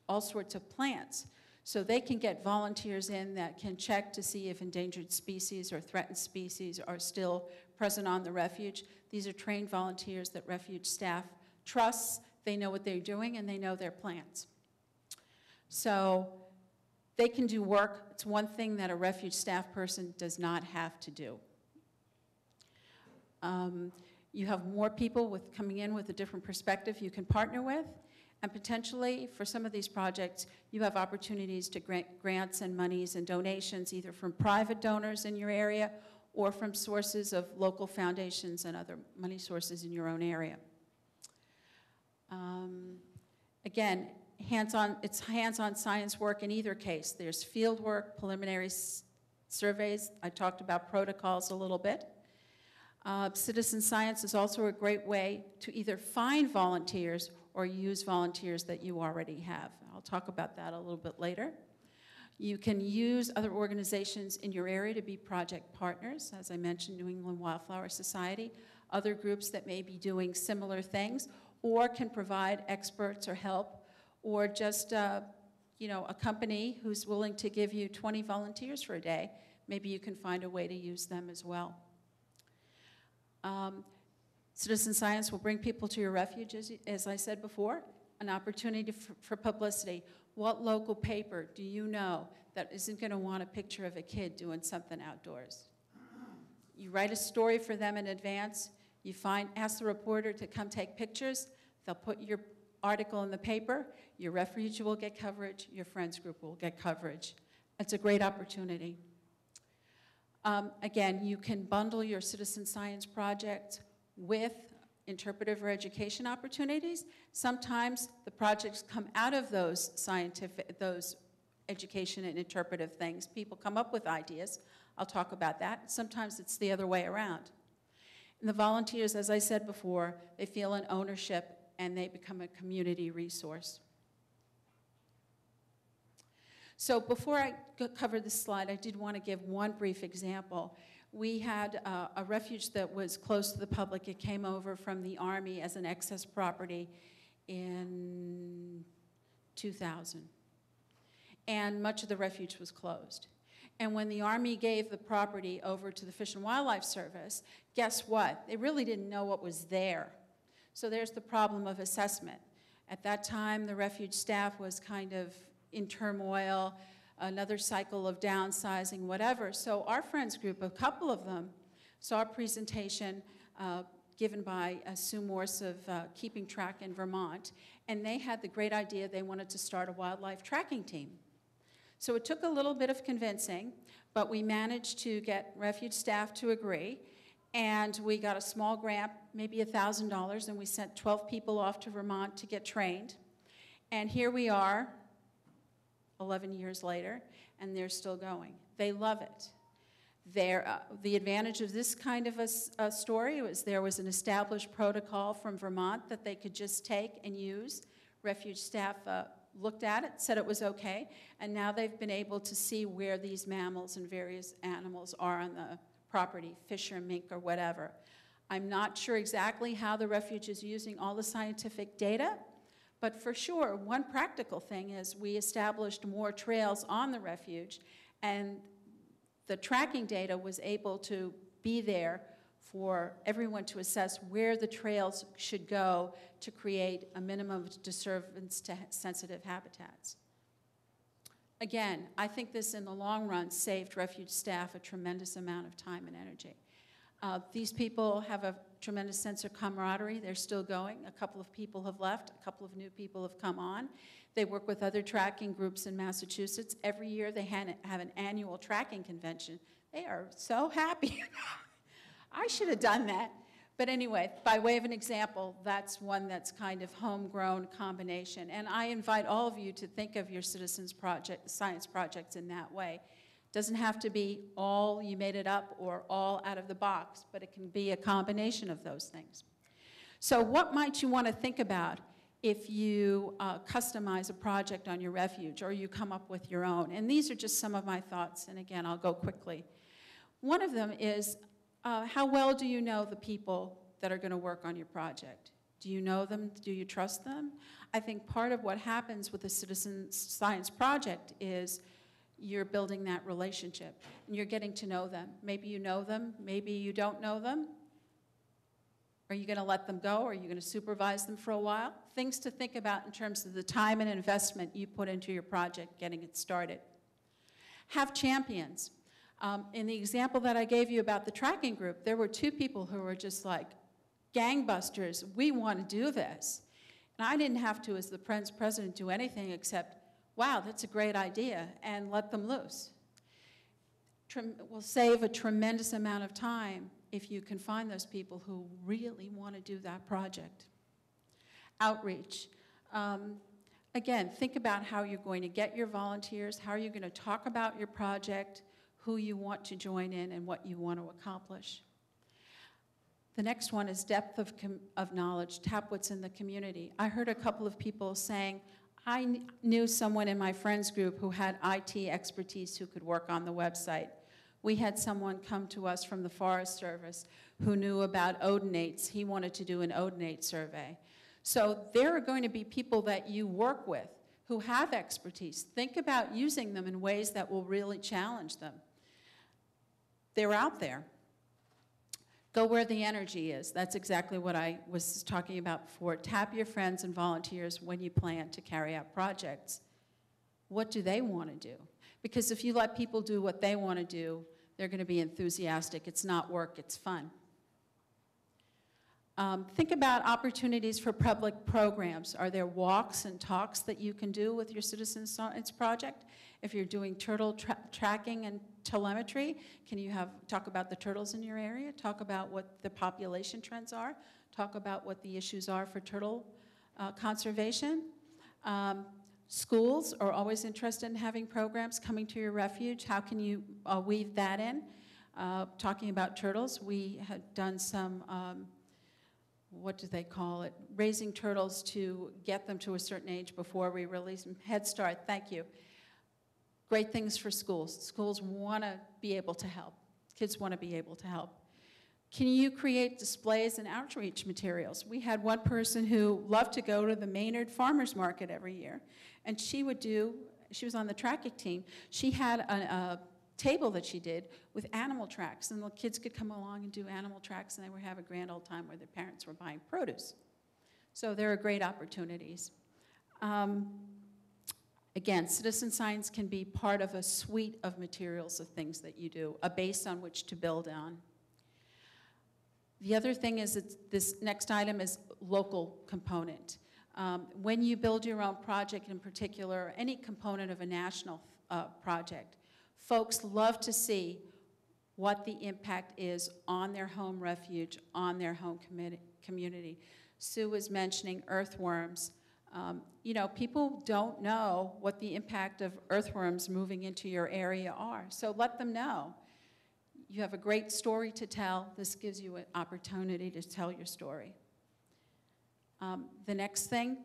S4: all sorts of plants. So they can get volunteers in that can check to see if endangered species or threatened species are still present on the refuge. These are trained volunteers that refuge staff trusts. They know what they're doing and they know their plants. So they can do work. It's one thing that a refuge staff person does not have to do. You have more people coming in with a different perspective you can partner with, and potentially for some of these projects, you have opportunities to grant grants and monies and donations either from private donors in your area or from sources of local foundations and other money sources in your own area. Again, it's hands-on science work in either case. There's field work, preliminary surveys. I talked about protocols a little bit. Citizen science is also a great way to either find volunteers or use volunteers that you already have. I'll talk about that a little bit later. You can use other organizations in your area to be project partners. As I mentioned, New England Wildflower Society, other groups that may be doing similar things, or can provide experts or help, or just a company who's willing to give you 20 volunteers for a day. Maybe you can find a way to use them as well. Citizen science will bring people to your refuge, as I said before, an opportunity for publicity. What local paper do you know that isn't going to want a picture of a kid doing something outdoors. You write a story for them in advance. You ask the reporter to come take pictures. They'll put your article in the paper. Your refuge will get coverage. Your friends group will get coverage. It's a great opportunity. Again, you can bundle your citizen science project with interpretive or education opportunities. Sometimes the projects come out of those education and interpretive things. People come up with ideas. I'll talk about that. Sometimes it's the other way around. And the volunteers, as I said before, they feel an ownership and they become a community resource. So before I cover this slide, I did want to give one brief example. We had a refuge that was close to the public. It came over from the Army as an excess property in 2000. And much of the refuge was closed. And when the Army gave the property over to the Fish and Wildlife Service, guess what? They really didn't know what was there. So there's the problem of assessment. At that time, the refuge staff was kind of in turmoil, another cycle of downsizing, whatever. So our friends group, a couple of them, saw a presentation given by Sue Morse of Keeping Track in Vermont, and they had the great idea they wanted to start a wildlife tracking team. So it took a little bit of convincing, but we managed to get refuge staff to agree, and we got a small grant, maybe $1,000, and we sent 12 people off to Vermont to get trained. And here we are, 11 years later, and they're still going. They love it. The advantage of this kind of a story was there was an established protocol from Vermont that they could just take and use. Refuge staff looked at it, said it was okay, and now they've been able to see where these mammals and various animals are on the property, fish or mink or whatever. I'm not sure exactly how the refuge is using all the scientific data, but for sure, one practical thing is we established more trails on the refuge, and the tracking data was able to be there for everyone to assess where the trails should go to create a minimum of disturbance to sensitive habitats. Again, I think this in the long run saved refuge staff a tremendous amount of time and energy. These people have a tremendous sense of camaraderie. They're still going. A couple of people have left. A couple of new people have come on. They work with other tracking groups in Massachusetts. Every year they have an annual tracking convention. They are so happy. I should have done that. But anyway, by way of an example, that's one that's kind of homegrown combination. And I invite all of you to think of your citizens project, science projects in that way. Doesn't have to be all you made it up or all out of the box, but it can be a combination of those things. So what might you want to think about if you customize a project on your refuge or you come up with your own? And these are just some of my thoughts, and again, I'll go quickly. One of them is, how well do you know the people that are going to work on your project? Do you know them? Do you trust them? I think part of what happens with a citizen science project is you're building that relationship, and you're getting to know them. Maybe you know them, maybe you don't know them. Are you going to let them go? Are you going to supervise them for a while? Things to think about in terms of the time and investment you put into your project getting it started. Have champions. In the example that I gave you about the tracking group, there were 2 people who were just like gangbusters. We want to do this. And I didn't have to, as the president, do anything except, wow, that's a great idea, and let them loose. Will save a tremendous amount of time if you can find those people who really want to do that project. Outreach. Again, think about how you're going to get your volunteers, how you're going to talk about your project, who you want to join in, and what you want to accomplish. The next one is depth of knowledge. Tap what's in the community. I heard a couple of people saying, I knew someone in my friends group who had IT expertise who could work on the website. We had someone come to us from the Forest Service who knew about odonates. He wanted to do an odonate survey. So there are going to be people that you work with who have expertise. Think about using them in ways that will really challenge them. They're out there. Go where the energy is. That's exactly what I was talking about before. Tap your friends and volunteers when you plan to carry out projects. What do they want to do? Because if you let people do what they want to do, they're going to be enthusiastic. It's not work, it's fun. Think about opportunities for public programs. Are there walks and talks that you can do with your citizen science project? If you're doing turtle tracking and telemetry, can you talk about the turtles in your area? Talk about what the population trends are? Talk about what the issues are for turtle conservation? Schools are always interested in having programs coming to your refuge. How can you weave that in? Talking about turtles, we had done some what do they call it? Raising turtles to get them to a certain age before we release them. Head Start, thank you. Great things for schools. Schools want to be able to help. Kids want to be able to help. Can you create displays and outreach materials? We had one person who loved to go to the Maynard Farmers Market every year, and she was on the tracking team. She had a table that she did with animal tracks, and the kids could come along and do animal tracks, and they would have a grand old time where their parents were buying produce. So there are great opportunities. Again, citizen science can be part of a suite of materials of things that you do, a base on which to build on. The other thing is that this next item is local component. When you build your own project, in particular, any component of a national project, folks love to see what the impact is on their home refuge, on their home community. Sue was mentioning earthworms. You know, people don't know what the impact of earthworms moving into your area are, so let them know. You have a great story to tell. This gives you an opportunity to tell your story. The next thing,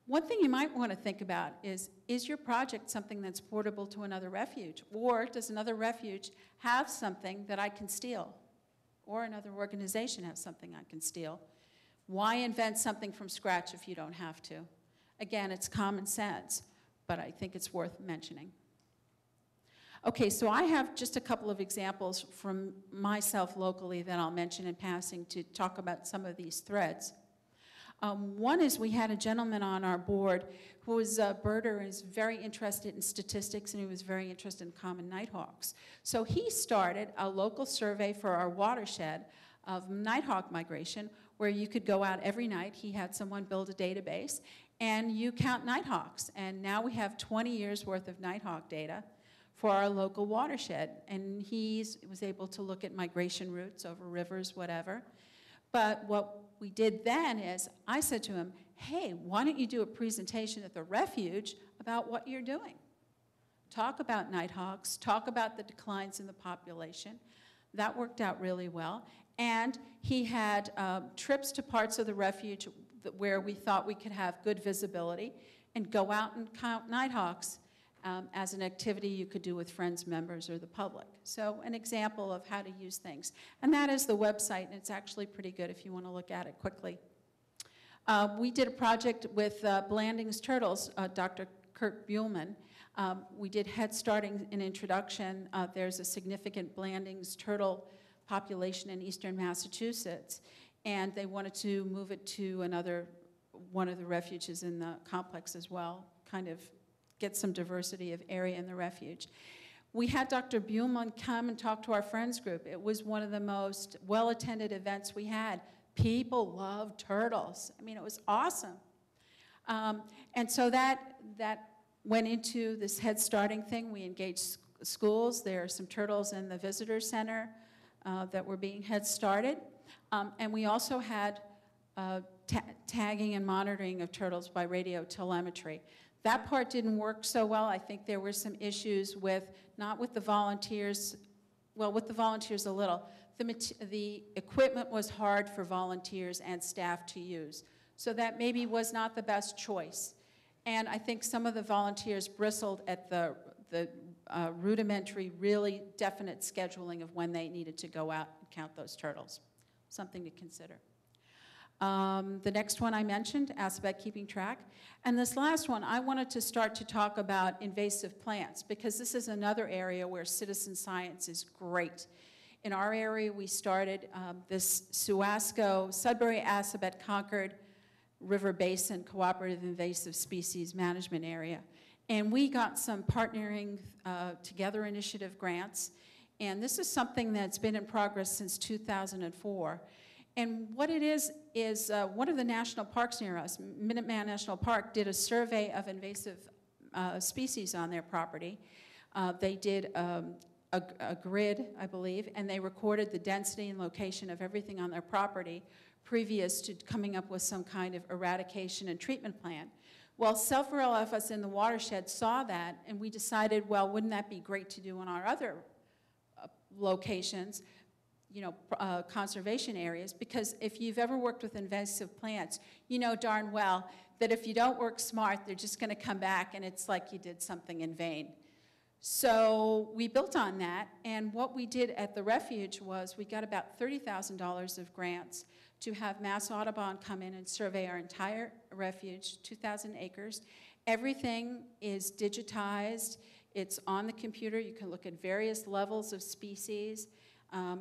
S4: one thing you might want to think about is your project something that's portable to another refuge? Or does another refuge have something that I can steal? Or another organization have something I can steal? Why invent something from scratch if you don't have to? Again, it's common sense, but I think it's worth mentioning. Okay, so I have just a couple of examples from myself locally that I'll mention in passing to talk about some of these threads. One is we had a gentleman on our board who was a birder and is very interested in statistics, and he was very interested in common nighthawks. So he started a local survey for our watershed of nighthawk migration, where you could go out every night. He had someone build a database, and you count nighthawks. And now we have 20 years worth of nighthawk data for our local watershed. And he was able to look at migration routes over rivers, whatever. But what we did then is, I said to him, hey, why don't you do a presentation at the refuge about what you're doing? Talk about nighthawks, talk about the declines in the population. That worked out really well. And he had trips to parts of the refuge where we thought we could have good visibility and go out and count nighthawks as an activity you could do with friends, members, or the public. So an example of how to use things. And that is the website, and it's actually pretty good if you want to look at it quickly. We did a project with Blanding's Turtles, Dr. Kurt Buhlman. We did Head Starting and Introduction. There's a significant Blanding's turtle population in eastern Massachusetts, and they wanted to move it to one of the refuges in the complex as well, kind of get some diversity of area in the refuge. We had Dr. Buhlman come and talk to our friends group. It was one of the most well-attended events we had. People love turtles. I mean, it was awesome. And so that went into this Head Starting thing. We engaged schools. There are some turtles in the visitor center that were being Head Started. And we also had tagging and monitoring of turtles by radio telemetry. That part didn't work so well. I think there were some issues not with the volunteers, well, with the volunteers a little. The equipment was hard for volunteers and staff to use. So that maybe was not the best choice. And I think some of the volunteers bristled at the rudimentary, really definite scheduling of when they needed to go out and count those turtles. Something to consider. The next one I mentioned, asked about keeping track. And this last one, I wanted to start to talk about invasive plants, because this is another area where citizen science is great. In our area, we started this Suasco, Sudbury, Assabet, Concord River Basin Cooperative Invasive Species Management Area. And we got some partnering together initiative grants. And this is something that's been in progress since 2004. And what it is one of the national parks near us, Minuteman National Park, did a survey of invasive species on their property. They did a grid, I believe, and they recorded the density and location of everything on their property previous to coming up with some kind of eradication and treatment plan. Well, several of us in the watershed saw that, and we decided, well, wouldn't that be great to do in our other locations, you know, conservation areas? Because if you've ever worked with invasive plants, you know darn well that if you don't work smart, they're just going to come back, and it's like you did something in vain. So we built on that, and what we did at the Refuge was we got about $30,000 of grants to have Mass Audubon come in and survey our entire refuge, 2,000 acres. Everything is digitized. It's on the computer. You can look at various levels of species.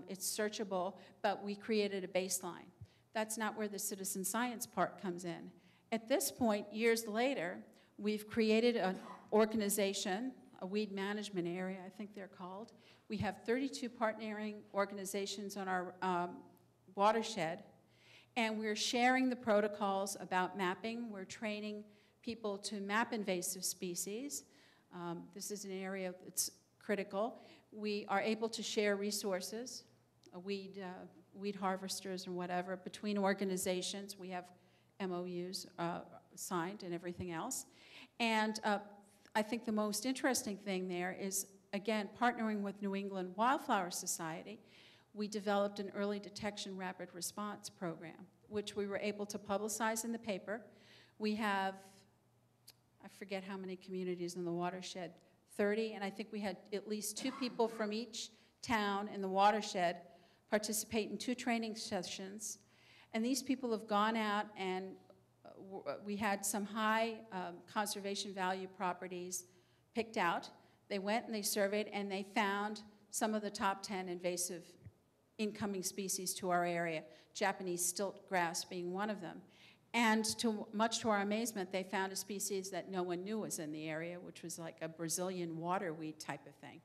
S4: It's searchable, but we created a baseline. That's not where the citizen science part comes in. At this point, years later, we've created an organization, a weed management area, I think they're called. We have 32 partnering organizations on our watershed, and we're sharing the protocols about mapping. We're training people to map invasive species. This is an area that's critical. We are able to share resources, weed harvesters and whatever, between organizations. We have MOUs signed and everything else. And I think the most interesting thing there is, again, partnering with New England Wildflower Society, we developed an early detection rapid response program, which we were able to publicize in the paper. We have, I forget how many communities in the watershed, 30, and I think we had at least 2 people from each town in the watershed participate in 2 training sessions. And these people have gone out, and we had some high conservation value properties picked out. They went and they surveyed, and they found some of the top 10 invasive incoming species to our area, Japanese stilt grass being one of them. And much to our amazement, they found a species that no one knew was in the area, which was like a Brazilian waterweed type of thing.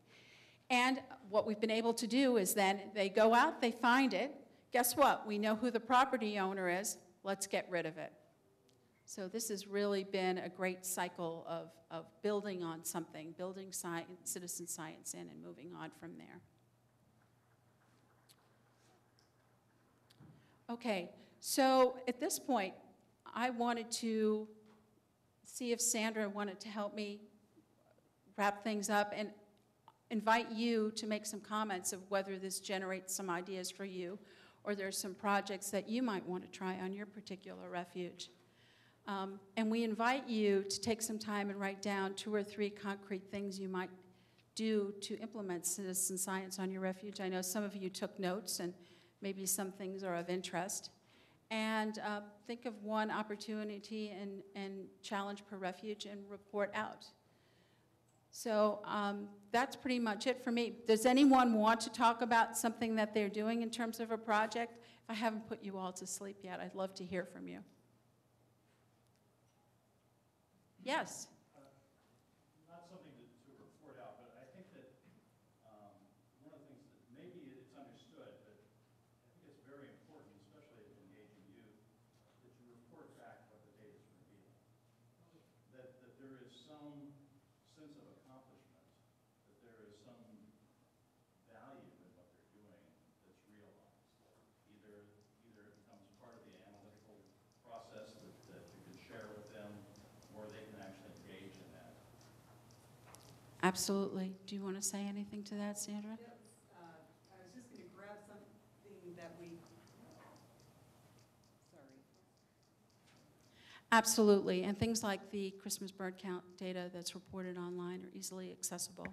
S4: And what we've been able to do is then they go out, they find it. Guess what? We know who the property owner is. Let's get rid of it. So this has really been a great cycle of building on something, building science, citizen science in, and moving on from there. Okay, so at this point, I wanted to see if Sandra wanted to help me wrap things up and invite you to make some comments of whether this generates some ideas for you, or there's some projects that you might want to try on your particular refuge. And we invite you to take some time and write down 2 or 3 concrete things you might do to implement citizen science on your refuge. I know some of you took notes, and maybe some things are of interest. And think of one opportunity and challenge per refuge and report out. So that's pretty much it for me. Does anyone want to talk about something that they're doing in terms of a project? If I haven't put you all to sleep yet, I'd love to hear from you. Yes?
S8: Not something to report out, but I think that one of the things that maybe it's understood, but I think it's very important, especially in engaging youth, that you report back what the data is revealing. That there is some sense of accomplishment, that there is some value in what they're doing that's realized. Either it becomes part of the analytical process that you can share with them, or they can actually engage in that.
S4: Absolutely. Do you want to say anything to that, Sandra?
S2: I was just going to grab something that sorry.
S4: Absolutely. And things like the Christmas bird count data that's reported online are easily accessible,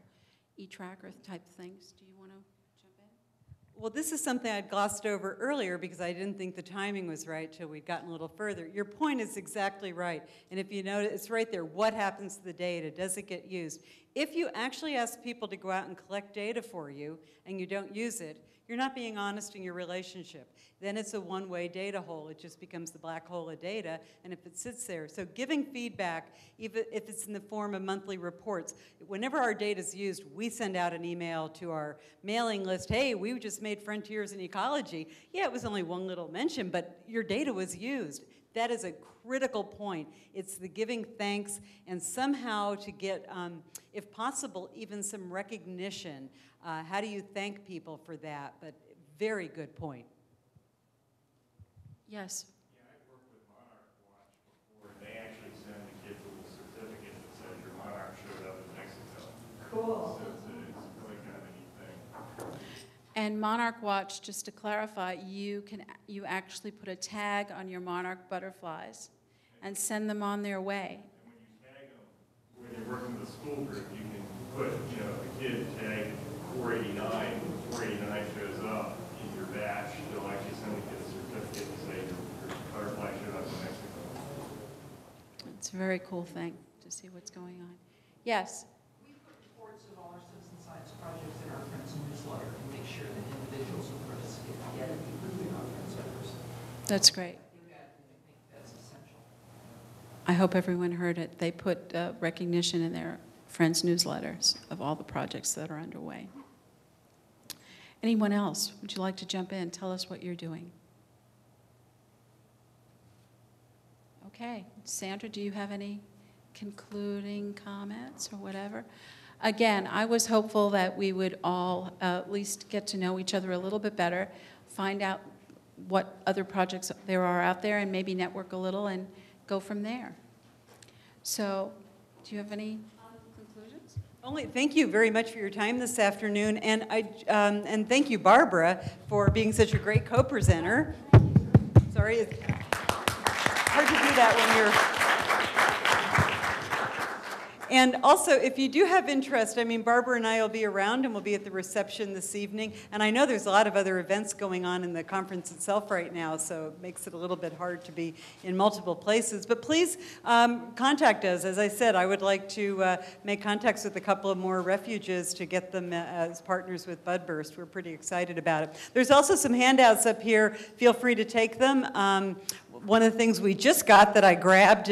S4: e-tracker type things. Do you want to jump in?
S2: Well, this is something I'd glossed over earlier because I didn't think the timing was right till we'd gotten a little further. Your point is exactly right. And if you notice, it's right there. What happens to the data? Does it get used? If you actually ask people to go out and collect data for you and you don't use it, you're not being honest in your relationship. Then it's a one-way data hole. It just becomes the black hole of data, and if it sits there. So giving feedback, even if it's in the form of monthly reports, whenever our data is used, we send out an email to our mailing list, hey, we just made frontiers in ecology. Yeah, it was only one little mention, but your data was used. That is a critical point. It's the giving thanks and somehow to get, if possible, even some recognition. How do you thank people for that? But very good point.
S4: Yes.
S8: Yeah, I've worked with Monarch Watch before, and they actually send the kids a little certificate that says your monarch showed up in Mexico.
S2: Cool.
S8: So it's really kind of a neat thing.
S4: And Monarch Watch, just to clarify, you actually put a tag on your monarch butterflies and send them on their way.
S8: And when you tag them, when you're working with a school group, you can put, you know, the kid tagged 489, 489 shows up in your batch, they'll actually send the kid a certificate to say your butterfly showed up in Mexico.
S4: It's a very cool thing to see what's going on. Yes?
S9: We put reports of all our citizen science projects in our Friends newsletter to make sure that individuals who participate get it, including our Friends members.
S4: That's great.
S9: I think that's essential.
S4: I hope everyone heard it. They put recognition in their Friends newsletters of all the projects that are underway. Anyone else? Would you like to jump in? Tell us what you're doing. Okay. Sandra, do you have any concluding comments or whatever? Again, I was hopeful that we would all at least get to know each other a little bit better, find out what other projects there are out there, and maybe network a little and go from there. So, do you have any conclusions?
S2: Thank you very much for your time this afternoon, and and thank you, Barbara, for being such a great co-presenter. Sorry, it's hard to do that when you're... And also, if you do have interest, I mean, Barbara and I will be around, and we'll be at the reception this evening. And I know there's a lot of other events going on in the conference itself right now, so it makes it a little bit hard to be in multiple places. But please contact us. As I said, I would like to make contacts with a couple of more refuges to get them as partners with BudBurst. We're pretty excited about it. There's also some handouts up here. Feel free to take them. One of the things we just got that I grabbed,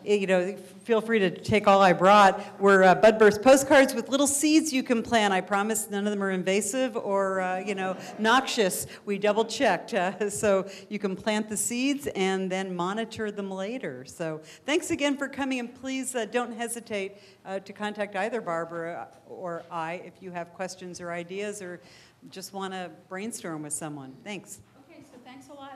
S2: you know, feel free to take all I brought, were BudBurst postcards with little seeds you can plant. I promise none of them are invasive or, you know, noxious. We double checked. So you can plant the seeds and then monitor them later. So thanks again for coming, and please don't hesitate to contact either Barbara or I if you have questions or ideas or just want to brainstorm with someone. Thanks.
S4: Okay, so thanks a lot.